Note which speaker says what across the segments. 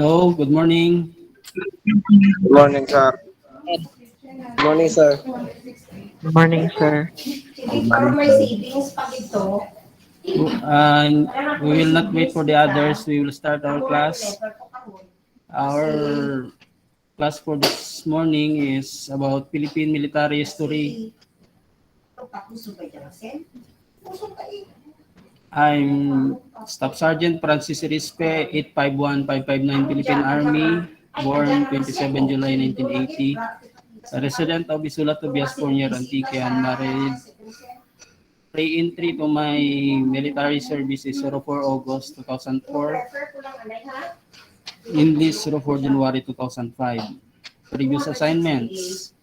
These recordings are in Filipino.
Speaker 1: Hello, good morning.
Speaker 2: Good morning, sir. Good morning, sir.
Speaker 3: Good morning, sir.
Speaker 1: Good morning, sir. We will not wait for the others. We will start our class. Our class for this morning is about Philippine military history. I'm Staff Sergeant Francis Rispe, 851559 Philippine Army, born 27 July 1980. A resident of Isula, Tobias, Pornier, Antique, and married. Pre-entry to my military service is 04 August 2004. Enlist 04 January 2005. Previous assignments: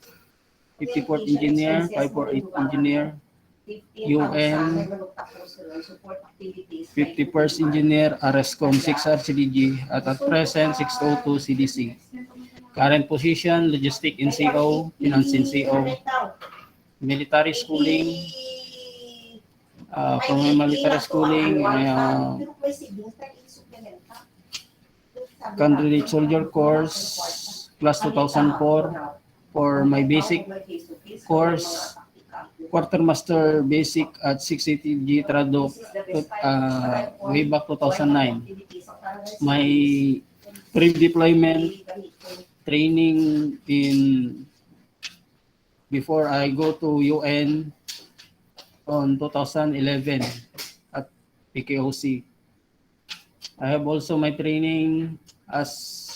Speaker 1: 54th Engineer, 548th Engineer, UN, 51st Engineer, RSCOM 6R CDG, at present 602 CDC. Current position: Logistic NCO, Finance NCO, military schooling. From my military schooling, candidate soldier course, class 2004. For my basic course, quartermaster basic at 680G Tradoc, way back 2009. My pre-deployment training before I go to UN on 2011 at PKOC. I have also my training as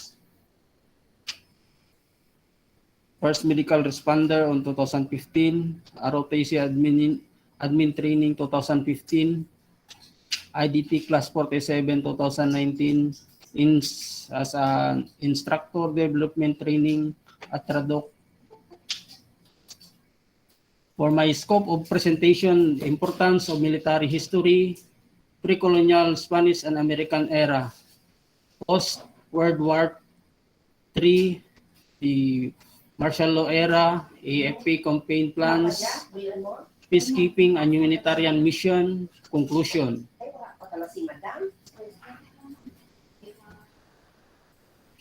Speaker 1: first medical responder on 2015, ROTC admin training 2015, IDT class 47 2019, as an instructor development training at Tradoc. For my scope of presentation, importance of military history, pre-colonial Spanish and American era, post-World War III, the martial law era, AFP campaign plans, peacekeeping and humanitarian mission, conclusion.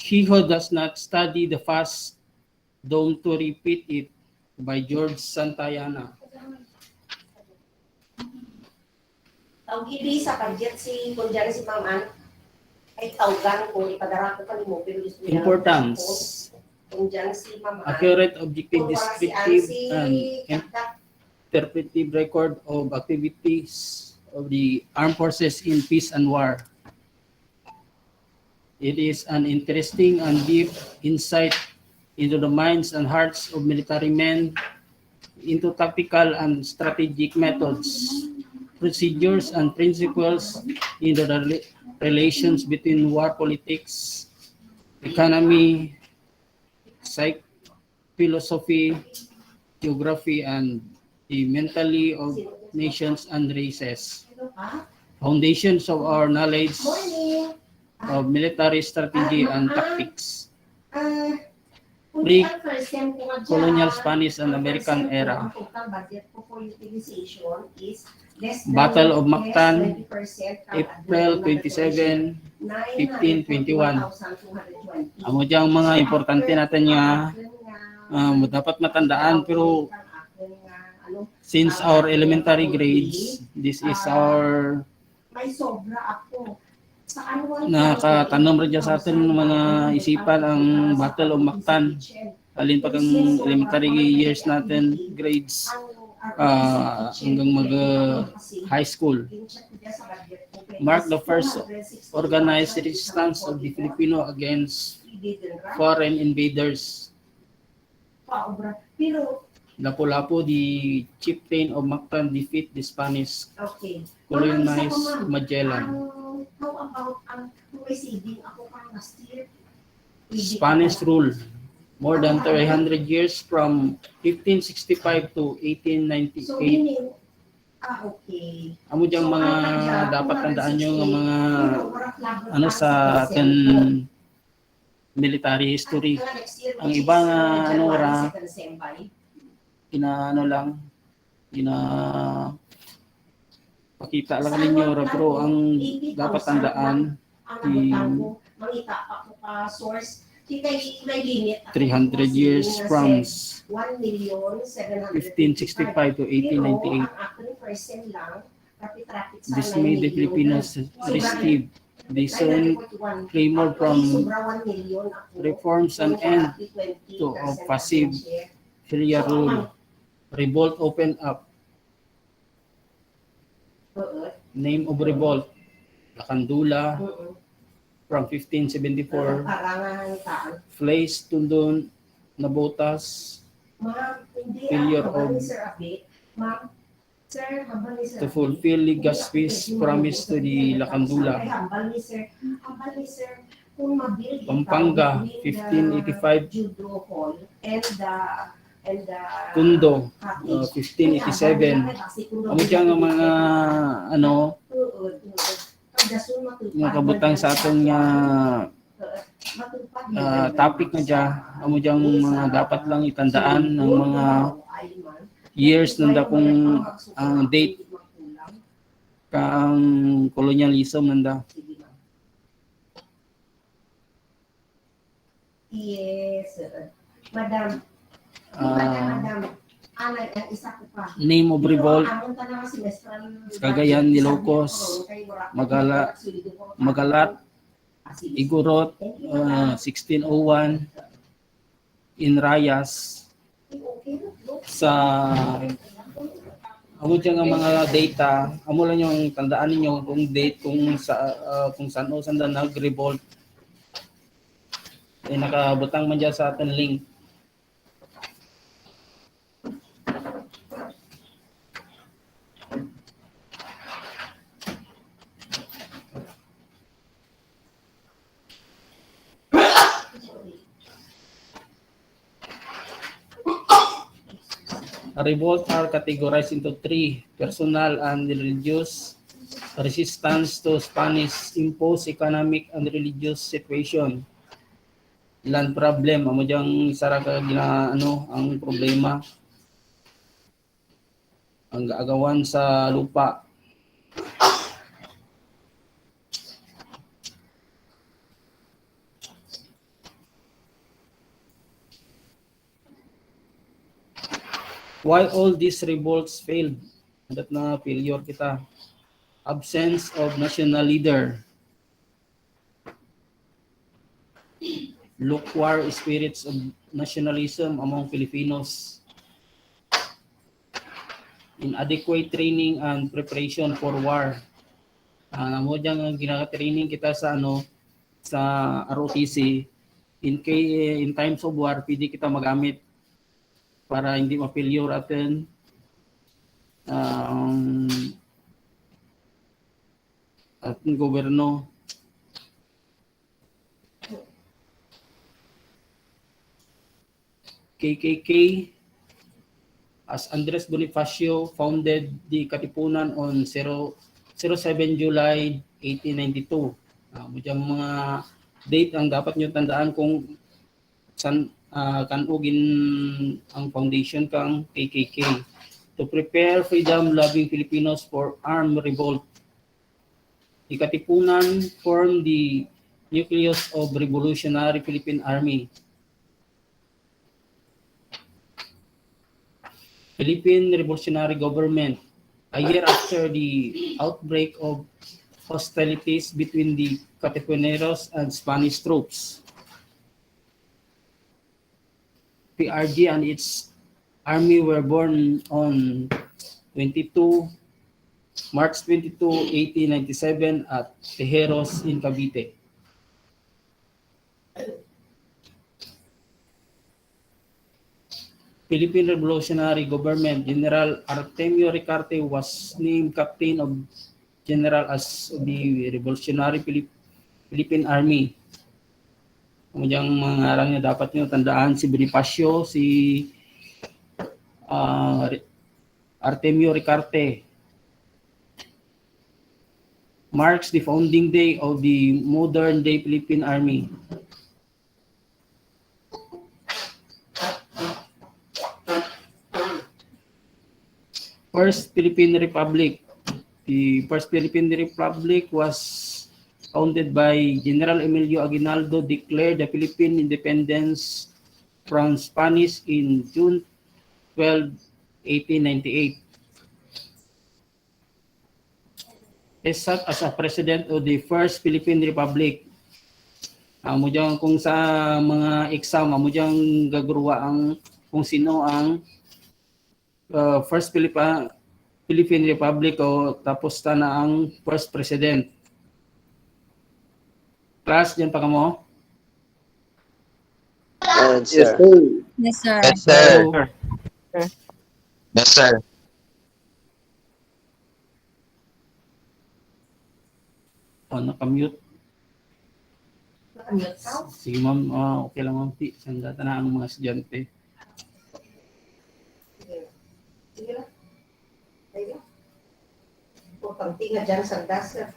Speaker 1: He who does not study the past, doomed to repeat it, by George Santayana.
Speaker 4: Tawag ili sa budget si kung dyan si Ma'am ay tawagan ko ipadara ko kanimo pero gusto niya
Speaker 1: Importance:
Speaker 4: kung dyan si Ma'am
Speaker 1: accurate, objective, descriptive, and interpretive record of activities of the armed forces in peace and war. It is an interesting and deep insight into the minds and hearts of military men, into tactical and strategic methods, procedures and principles, into the relations between war politics, economy, philosophy, geography, and the mentality of nations and races. Foundations of our knowledge of military strategy and tactics. Pre-colonial Spanish and American era. Battle of Mactan, April 27, 1521. Amo diyang mga importante natin nga dapat matandaan, pero since our elementary grades, this is our nakatanong rin sa atin ng mga isipan ang Battle of Mactan. Alin pag ang elementary years natin, grades, hanggang high school. Mark the first organized resistance of the Filipino against foreign invaders. Lapu-Lapu, the chieftain of Mactan, defeat the Spanish colonized Magellan.
Speaker 4: How about ang receiving ako kang last year?
Speaker 1: Spanish rule more than 300 years from 1565 to 1898.
Speaker 4: So meaning, okay.
Speaker 1: Amo diyang mga dapat tandaan nyo ng mga sa atin military history. Ang iba nga pakita lang ninyo, pero ang dapat tandaan,
Speaker 4: mangita pa ko ka source. Kaya may limit.
Speaker 1: 300 years from
Speaker 4: 1,765,000
Speaker 1: to 1898.
Speaker 4: Ang actually person lang, rapid-rapid sa
Speaker 1: This made the Filipinos receive decent clamor from reforms and end to a passive Sharia rule. Revolt opened up. Name of revolt, Lakandula, from 1574. Flays, Tundon, Nabotas, failure of to fulfill Legazpi's promise to the Lakandula. Pampanga, 1585. Tundo, 1587. Amo dyan ang mga mga kabutang sa atong topic na dyan. Amo dyan mga dapat lang itandaan ng mga years nanda kung date kang colonialism nanda.
Speaker 4: Yes, Madam.
Speaker 1: Name of revolt, Cagayan, Ilocos, Magalat, Igorot, 1601, Inrayas. Sa amo dyan ang mga data, amo lang yung tandaan ninyo kung date, kung saan o saan nag-revolt. Nakabutang man dyan sa ating link. Revolt are categorized into three: personal and religious, resistance to Spanish imposed economic and religious situation, land problem. Amo diyang isara ka ang problema, ang agawan sa lupa. Why all these revolts failed? That na failure kita. Absence of national leader. Lukewarm spirits of nationalism among Filipinos. Inadequate training and preparation for war. Amo diyang ginaka-training kita sa sa ROTC. In times of war, pwede kita magamit para hindi ma-failure atin ating gobyerno. KKK, as Andres Bonifacio founded the Katipunan on 07 July 1892. Mudyan mga date ang dapat nyo tandaan kung saan kanugin ang foundation kang KKK to prepare freedom-loving Filipinos for armed revolt. The Katipunan formed the nucleus of Revolutionary Philippine Army. Philippine Revolutionary Government. A year after the outbreak of hostilities between the Katipuneros and Spanish troops, PRG and its army were born on March 22, 1897 at Tejeros in Cavite. Philippine Revolutionary Government. General Artemio Ricarte was named captain of general as the Revolutionary Philippine Army. Yung mga ngaran niya dapat niyo tandaan, si Bonifacio, si Artemio Ricarte. Marks the founding day of the modern day Philippine Army. First Philippine Republic. The first Philippine Republic was founded by General Emilio Aguinaldo, declared the Philippine independence from Spanish in June 12, 1898. He sat as a president of the First Philippine Republic. Amo dyan kung sa mga exam, amo dyan gagruwa ang kung sino ang First Philippine Republic o tapos na ang first president. Class, dyan pa ka mo?
Speaker 2: Yes,
Speaker 5: Yes,
Speaker 2: sir.
Speaker 5: sir.
Speaker 6: Yes, sir.
Speaker 7: Yes, sir.
Speaker 1: So,
Speaker 7: Yes, sir.
Speaker 1: nakamute.
Speaker 4: Nakamute ka?
Speaker 1: Sige ma'am, okay lang ma'am. Sandata na ang mga estudyante.
Speaker 4: Sige lang. Sige lang. Huwag kang tinga dyan sa dasar.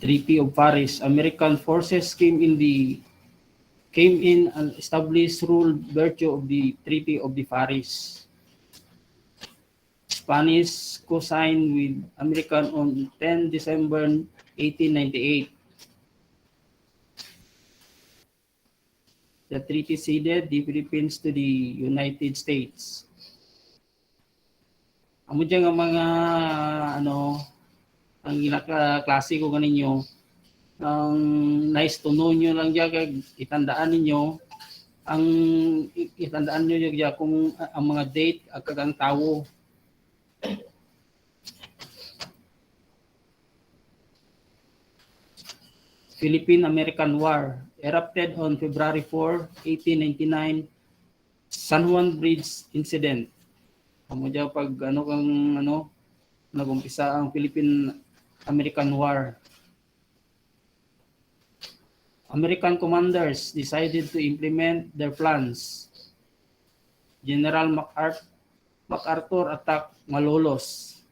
Speaker 1: Treaty of Paris. American forces came in and established rule virtue of the Treaty of the Paris. Spanish co-signed with American on 10 December 1898. The treaty ceded the Philippines to the United States. Amo dyan ang mga ang klase ko kaninyo, ang nice to know nyo lang dyan, itandaan ninyo, ang itandaan nyo dyan kung ang mga date, ang kagang tawo. Philippine-American War erupted on February 4, 1899, San Juan Bridge Incident. Amo dyan pag nag-umpisa ang Philippine-American War. American commanders decided to implement their plans. General MacArthur attacked Malolos.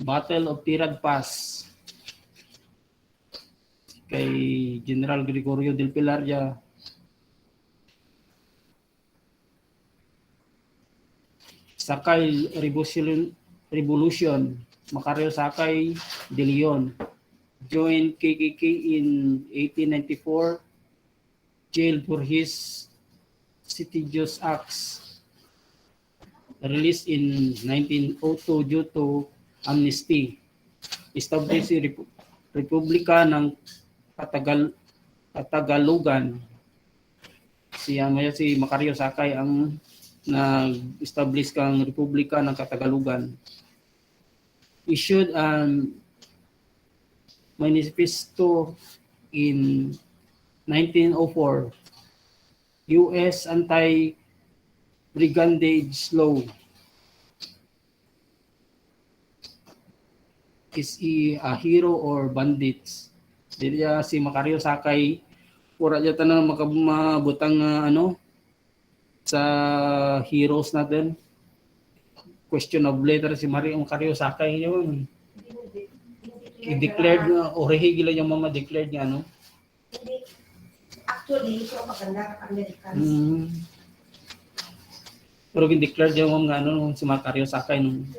Speaker 1: Battle of Tirad Pass kay General Gregorio del Pilar dyan. Sakay Revolution, Macario Sakay de Leon joined KKK in 1894, jailed for his seditious acts, released in 1902 due to amnesty, established si Republika ng Katagalugan. Si Macario Sakay ang nag-establish kang Republika ng Katagalugan. Issued an manifesto in 1904, U.S. anti-brigandage law is a hero or bandits. Dili si Macario Sakay pura dyan tanang makabutang sa heroes natin. Questionable letter si Macario Sakay yun. I-declared o rehigila yung mama declared niya
Speaker 4: Hindi. Actually, ito ang maganda ka Americans.
Speaker 1: Pero gin-declared yung mga si Macario Sakay nung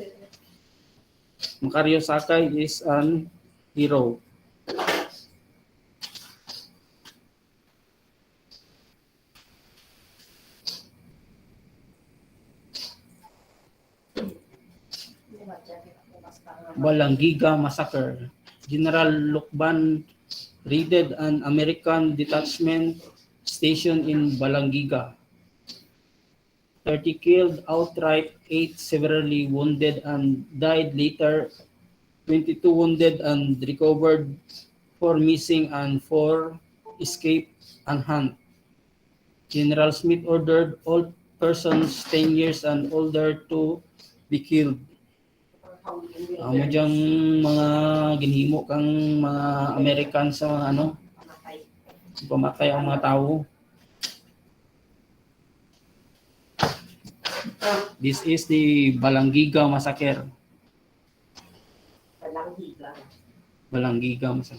Speaker 1: Macario Sakay is an hero. Balangiga Massacre. General Lukban raided an American detachment station in Balangiga. 30 killed outright, 8 severely wounded and died later, 22 wounded and recovered, 4 missing and 4 escaped unharmed. General Smith ordered all persons 10 years and older to be killed. Amo diyang mga ginhimo kang mga American sa pamatay ang mga tao. This is the Balangiga Massacre. Walang gigam sa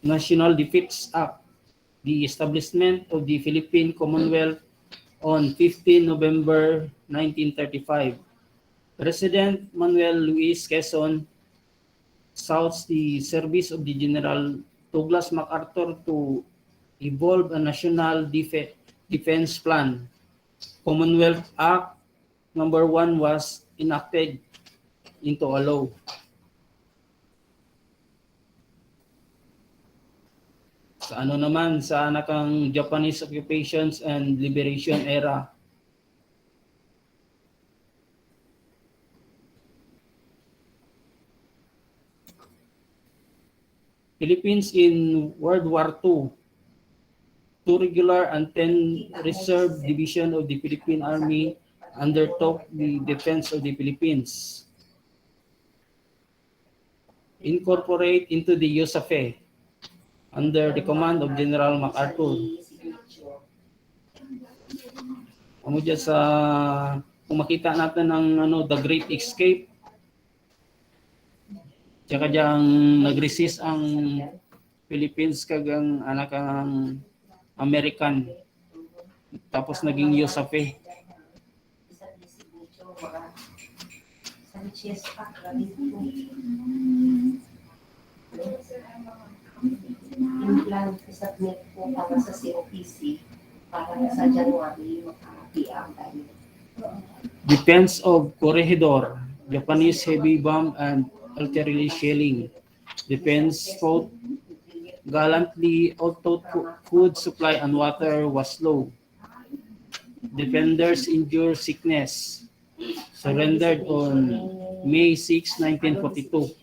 Speaker 1: National Defense Act, the establishment of the Philippine Commonwealth on 15 November 1935. President Manuel Luis Quezon sought the service of the General Douglas MacArthur to evolve a national defense plan. Commonwealth Act number 1 was enacted into a law. Sa ano naman, sa nakang Japanese occupations and liberation era. Philippines in World War II. 2 regular and 10 reserve division of the Philippine Army undertook the defense of the Philippines. Incorporate into the USAFE under the command of General MacArthur. Ano dyan sa, kung makita natin ng The Great Escape, tsaka dyan nag-resist ang Philippines kagang anak ang American, tapos naging USAFE.
Speaker 4: Implant submit po para sa COPC para sa January makapiang tayo.
Speaker 1: Defense of Corregidor, Japanese heavy bomb and artillery shelling. Defense fought gallantly, although food supply and water was low. Defenders endured sickness. Surrendered on May 6, 1942.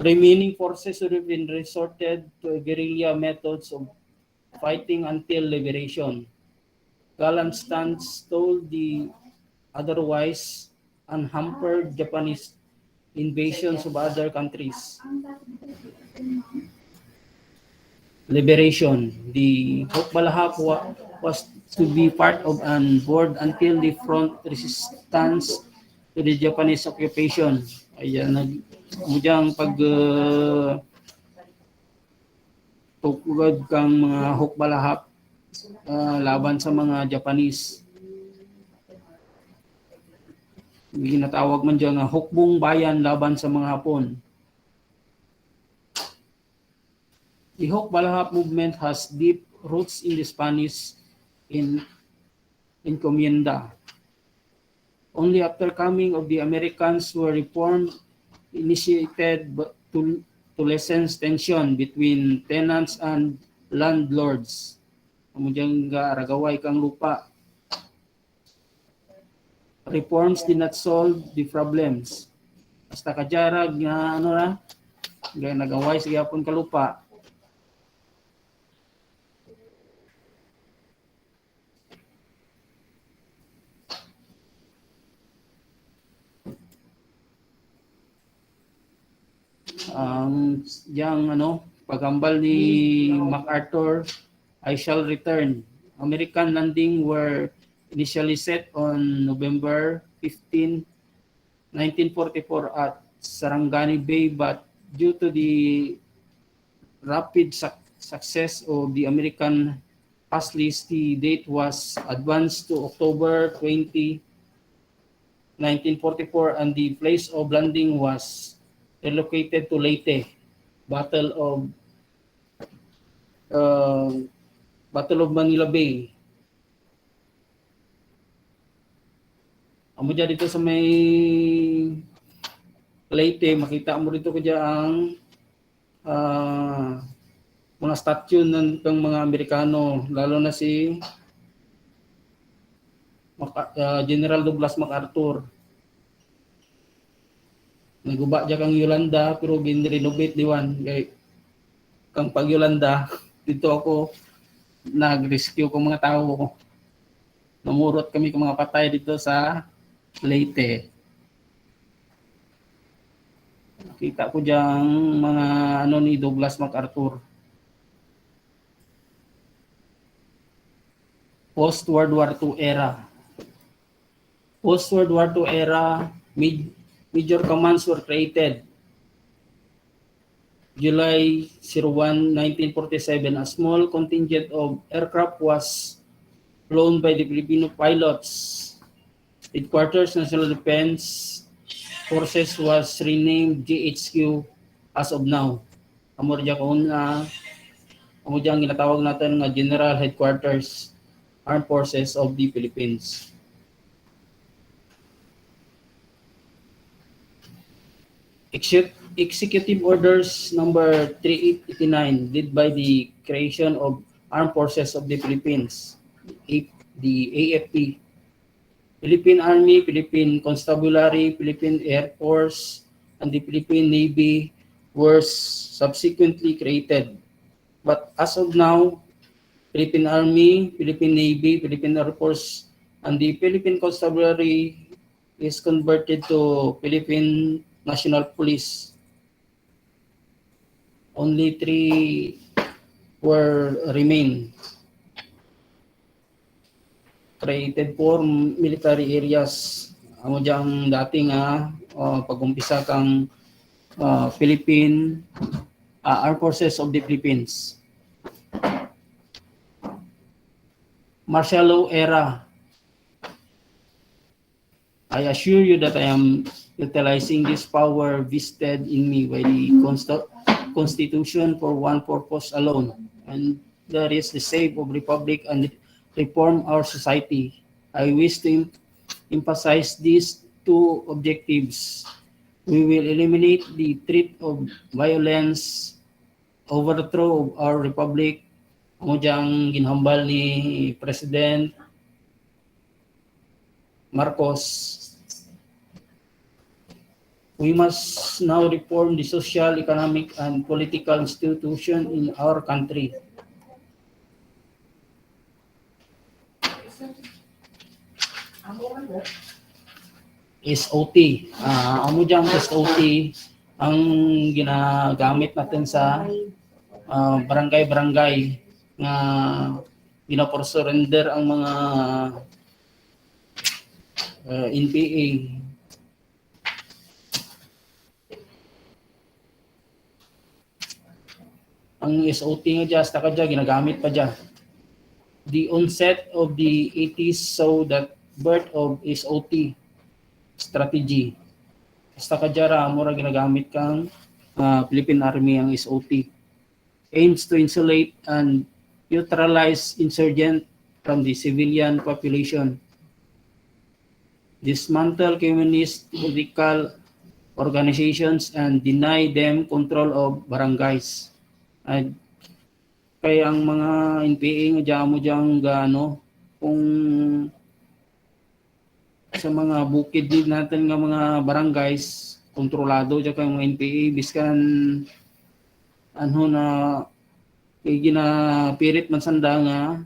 Speaker 1: Remaining forces would have been resorted to guerrilla methods of fighting until liberation. Gallant stands told the otherwise unhampered Japanese invasions of other countries. Liberation. The Hukbalahap was to be part of and board until the front resistance to the Japanese occupation. Ayan, mudyang pag tukod kang mga Hukbalahap laban sa mga Japanese. Ginatawag man dyan nga hukbong bayan laban sa mga Hapon. The Hukbalahap movement has deep roots in the Spanish encomienda. Only after coming of the Americans were reform initiated to lessen tension between tenants and landlords. Amudyang ragaway kang lupa. Reforms did not solve the problems. Basta kajarag nga nagaway sa gyapon ka lupa. Ang pagambal ni MacArthur, I shall return. American landing were initially set on November 15, 1944 at Sarangani Bay, but due to the rapid success of the American pass list, the date was advanced to October 20, 1944, and the place of landing was relocated to Leyte. Battle of Manila Bay. Amo dyan dito sa may Leyte, makita mo dito kaya ang mga statue ng mga Amerikano, lalo na si General Douglas MacArthur. Naguba dyan kang Yolanda, pero gin-renovate diwan. Kay kang pag Yolanda, dito ako nag-rescue ko mga tao. Namurot kami ng mga patay dito sa Leyte. Kita ko diyang mga ano ni Douglas MacArthur. Post-World War II era. Post-World War II era, major commands were created. July 01, 1947, a small contingent of aircraft was flown by the Filipino pilots. Headquarters National Defense Forces was renamed GHQ as of now. Amo dyan ginatawag natin nga General Headquarters Armed Forces of the Philippines. Executive Orders number 3889 led by the creation of Armed Forces of the Philippines, the AFP, Philippine Army, Philippine Constabulary, Philippine Air Force, and the Philippine Navy were subsequently created. But as of now, Philippine Army, Philippine Navy, Philippine Air Force, and the Philippine Constabulary is converted to Philippine National Police. Only 3 remain. Created for military areas. Amo diyang dating pag-umpisa kang Philippine Armed Forces of the Philippines. Martial law era. I assure you that I am utilizing this power vested in me by the Constitution for one purpose alone, and that is the save of Republic and reform our society. I wish to emphasize these two objectives. We will eliminate the threat of violence, overthrow of our Republic. Amo diyang ginhambal ni President Marcos. We must now reform the social, economic, and political institution in our country. SOT. Amo diyang SOT ang ginagamit natin sa barangay-barangay na ginaporsurrender ang mga NPA. Ang SOT nga dyan, hasta ka dyan, ginagamit pa dyan. The onset of the 80s saw that birth of SOT strategy. Hasta ka dyan, mura ginagamit kang Philippine Army ang SOT. Aims to insulate and neutralize insurgent from the civilian population. Dismantle communist political organizations and deny them control of barangays. Ay, kaya ang mga NPA nga dyan mo dyan gaano, kung sa mga bukid din natin nga mga barangays, kontrolado dyan kayong mga NPA, biskan ano na ginapirit man sanda nga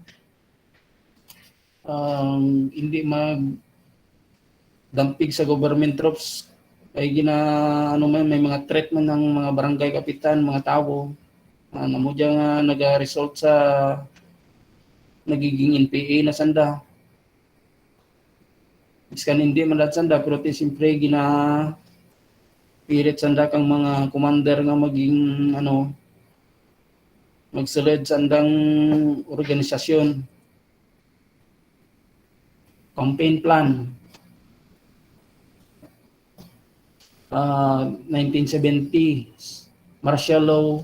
Speaker 1: hindi magdampig sa government troops, ay may mga threat man ng mga barangay kapitan, mga tao. Mo dyan nga nag-result sa nagiging NPA na sanda. Iskan hindi man lahat sanda, pero siyempre pirit sanda kang mga commander nga maging magsulod sandang organisasyon. Campaign plan. 1970, martial law,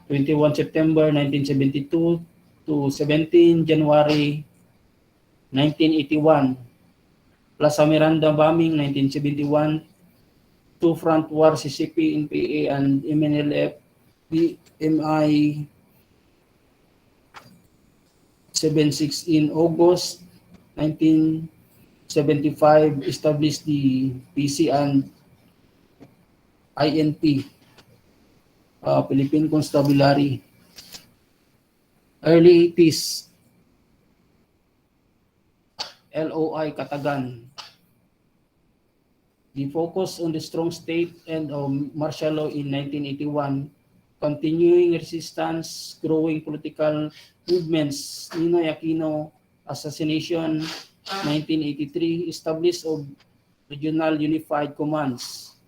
Speaker 1: 21 September 1972 to 17 January 1981. Plaza Miranda bombing 1971. Two front war CCP, NPA, and MNLF. BMI 76 in August 1975 established the PC and INP. Philippine Constabulary. Early 80s, LOI Katagan. The focus on the strong state and martial law in 1981, continuing resistance, growing political movements, Ninoy Aquino assassination, 1983, established of regional unified commands.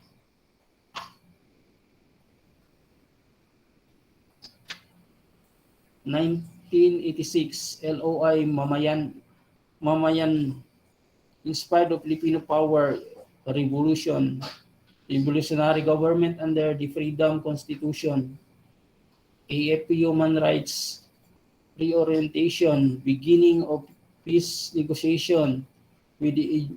Speaker 1: 1986, LOI Mamayan inspired of Filipino power revolutionary government under the Freedom Constitution, AFP Human Rights reorientation, beginning of peace negotiation with the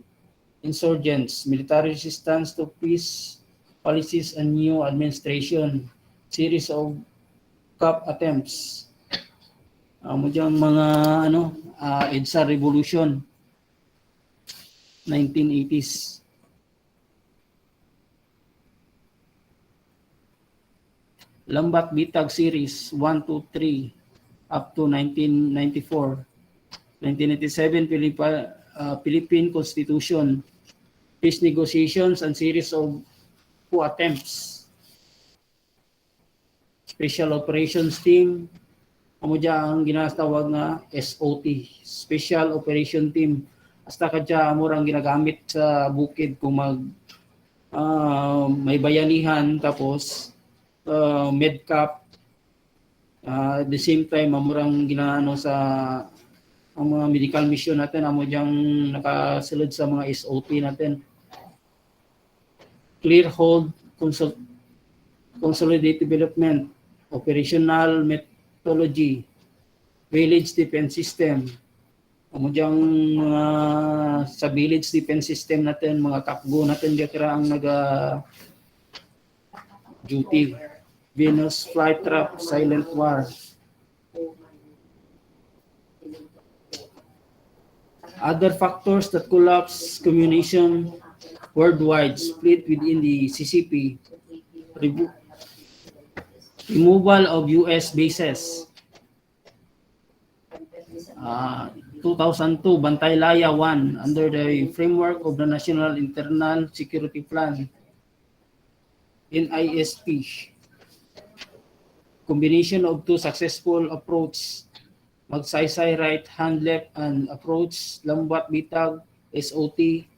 Speaker 1: insurgents, military resistance to peace policies and new administration, series of coup attempts. Mo diyang mga EDSA Revolution, 1980s. Lambat Bitag series 1 to 3 up to 1994. 1997 Philippine Constitution, peace negotiations and series of coup attempts. Special Operations Team, amo ang ginatawag na SOT, Special Operation Team. Hasta kadya amo ang ginagamit sa bukid kung may bayanihan, tapos medcap, at the same time amurang ginaano sa ang mga medical mission natin, amo diyang nakasulod sa mga SOT natin. Clear hold, consolidated development, operational methodology, village defense system. Amo diyang sa village defense system natin, mga kapgo natin dito ang duty. Venus flight trap, silent war. Other factors that collapse communication worldwide, split within the CCP, removal of US bases. 2002, Bantay Laya 1 under the framework of the National Internal Security Plan, NISP. Combination of two successful approach, magsaysay right hand left and approach, lambat bitag, SOT.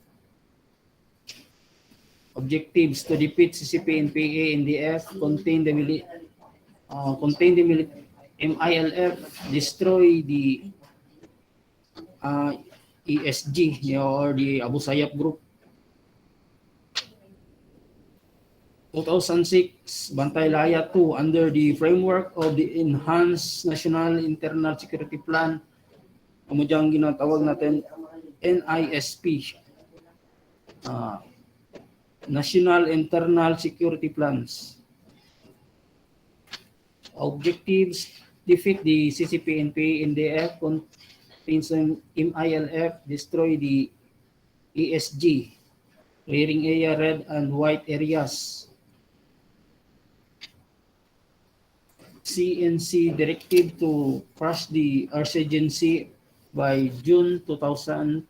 Speaker 1: Objectives to defeat CCP, NPA, NDF, contain the MILF, destroy the ESG or the Abu Sayyaf group. 2006, Bantay Laya 2 under the framework of the Enhanced National Internal Security Plan, amo diyang ginatawag natin NISP, National Internal Security Plans. Objectives: defeat the CCP, NPA, NDF, contains MILF, destroy the ESG, clearing area red and white areas. CNC directive to crush the urgency by June 2010.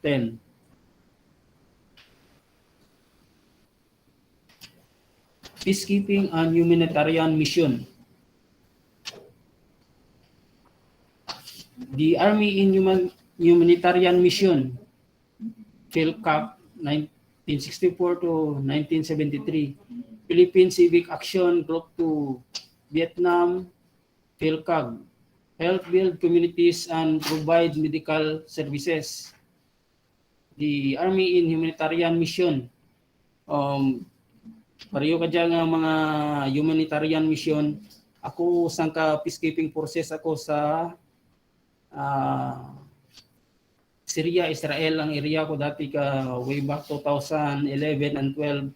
Speaker 1: Peacekeeping and humanitarian mission. The Army in Humanitarian Mission, PhilCap, 1964 to 1973. Philippine Civic Action Group to Vietnam, PhilCag, help build communities and provide medical services. The Army in Humanitarian Mission, pareho ka dyan nga mga humanitarian mission. Ako sangka peacekeeping forces ako sa Syria, Israel ang area ko dati ka way back 2011 and 12.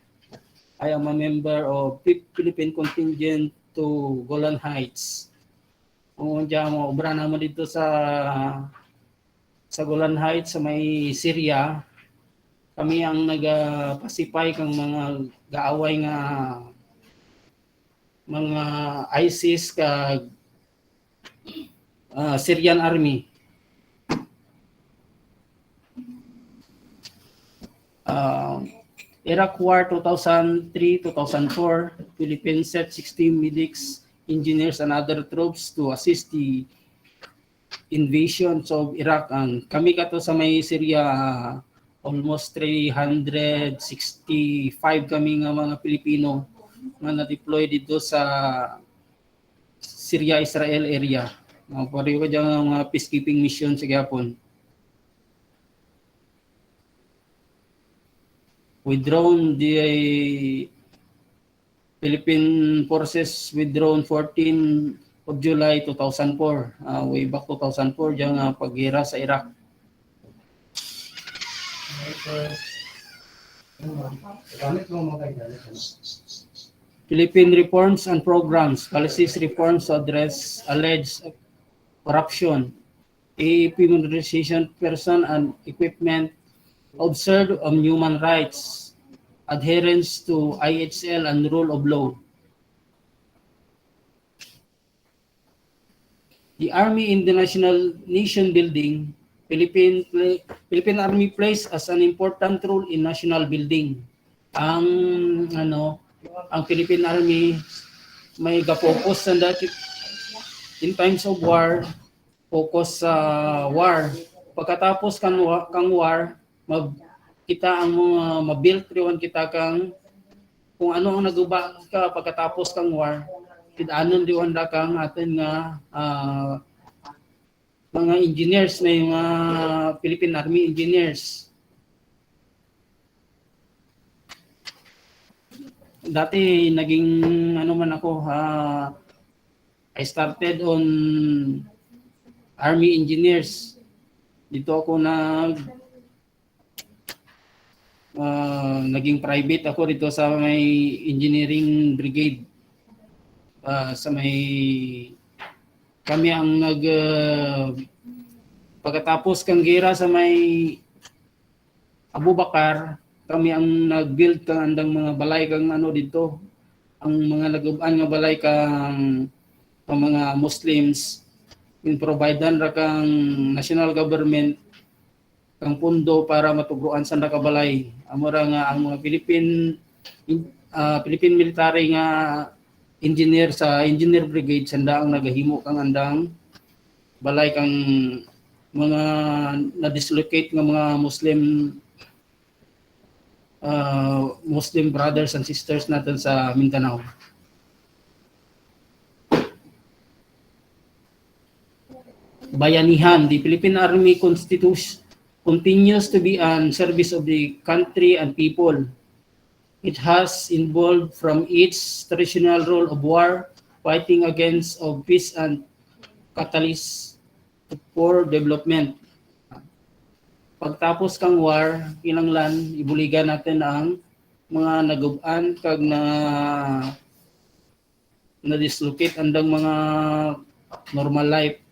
Speaker 1: I am a member of Philippine contingent to Golan Heights. Kung diyan mo obra na mo dito sa Golan Heights sa may Syria, kami ang nagapasipay kang mga gaaway nga mga ISIS ka Syrian army. Iraq War 2003-2004, Philippines set 16 medics, engineers, and other troops to assist the invasion of Iraq. Ang kami kato sa may Syria, almost 365 kami nga mga Pilipino nga na-deploy dito sa Syria-Israel area. Pareho dyan ang mga peacekeeping mission sa Gapon. Withdrawn, the Philippine forces withdrawn 14 of July 2004. Way back 2004, dyan nga paghira sa Iraq. Philippine reforms and programs, policies reforms to address alleged corruption, AAP modernization person and equipment, observe on human rights, adherence to IHL and rule of law. The Army in the national nation building, Philippine Army plays as an important role in national building. Ang Philippine Army may ga-focus sa dati in times of war, focus sa war. Pagkatapos kang war, kita ang mga mabuild riwan kita kang kung ano ang naguba ka pagkatapos kang war, kidaanon riwan da kang atin nga mga engineers na yung Philippine Army engineers. Dati naging I started on Army engineers. Dito ako naging private ako dito sa may engineering brigade. Kami ang pagkatapos kang gera sa may Abubakar, kami ang nag-build kang andang mga balay kang dito. Ang mga naguban nga balay kang mga Muslims, in-providean ra kang national government kang pundo para matugruan sa nakabalay. Amora nga ang mga Philippine military nga engineer sa engineer brigade sanda ang nagahimo kang andang balay kang mga na-dislocate nga mga Muslim brothers and sisters natin sa Mindanao. Bayanihan, the Philippine Army Constitution continues to be on service of the country and people. It has evolved from its traditional role of war, fighting against of peace and catalyst for development. Pagtapos kang war, kinanglan, ibuligan natin ang mga naguban kag na-dislocate andang mga normal life.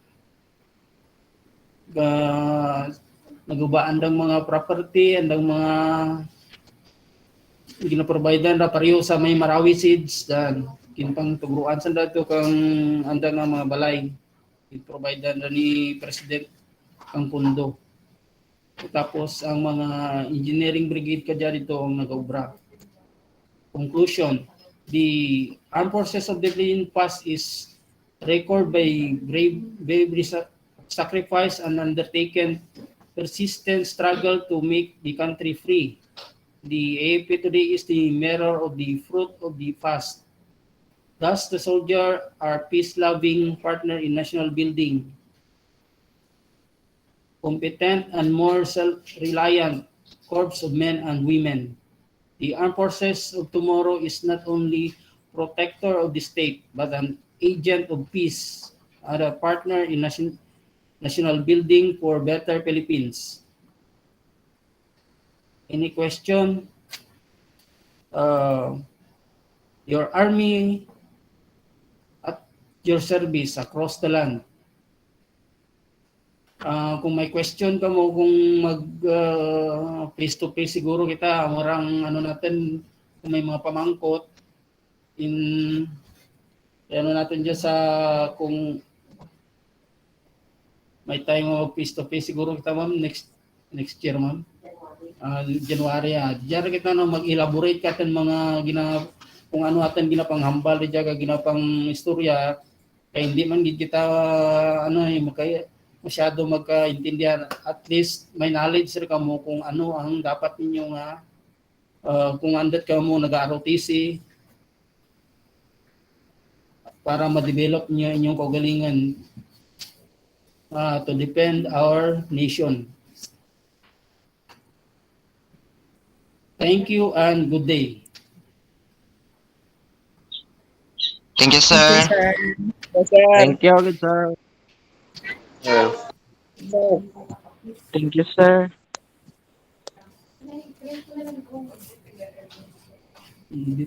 Speaker 1: Naguba andang mga property, andang mga ginaprovidean ra pareho sa may Marawi seeds dan kinpang tugruan sa dato kang andang nga mga balay. Giprovidean ra ni President ang pundo. Tapos ang mga engineering brigade kadya dito ang nag-obra. Conclusion, the armed forces of the Philippine past is record by brave sacrifice and undertaken persistent struggle to make the country free. The AFP today is the mirror of the fruit of the past. Thus, the soldiers are peace-loving partner in national building, competent and more self-reliant corps of men and women. The armed forces of tomorrow is not only protector of the state, but an agent of peace and a partner in national building for better Philippines. Any question? Your army at your service across the land. Kung may question ka mo, kung face to face siguro kita, marang natin, kung may mga pamangkot, natin dyan sa, kung may time mo face to face siguro kita ma'am, next year ma'am. January diyan kita na mag-elaborate katen mga kung ano atin ginapanghambal di jaga ginapang istorya kay hindi man gid kita masyado magkaintindihan, at least may knowledge rin kamo kung ano ang dapat ninyo nga kung andat ka mo nag-ROTC para ma-develop niyo inyong kaugalingan to defend our nation. Thank you and good day.
Speaker 7: Thank you,
Speaker 3: Thank you,
Speaker 7: sir.
Speaker 3: sir.
Speaker 2: Thank you ulit, sir. Sir.
Speaker 3: Thank you, sir.
Speaker 1: Hindi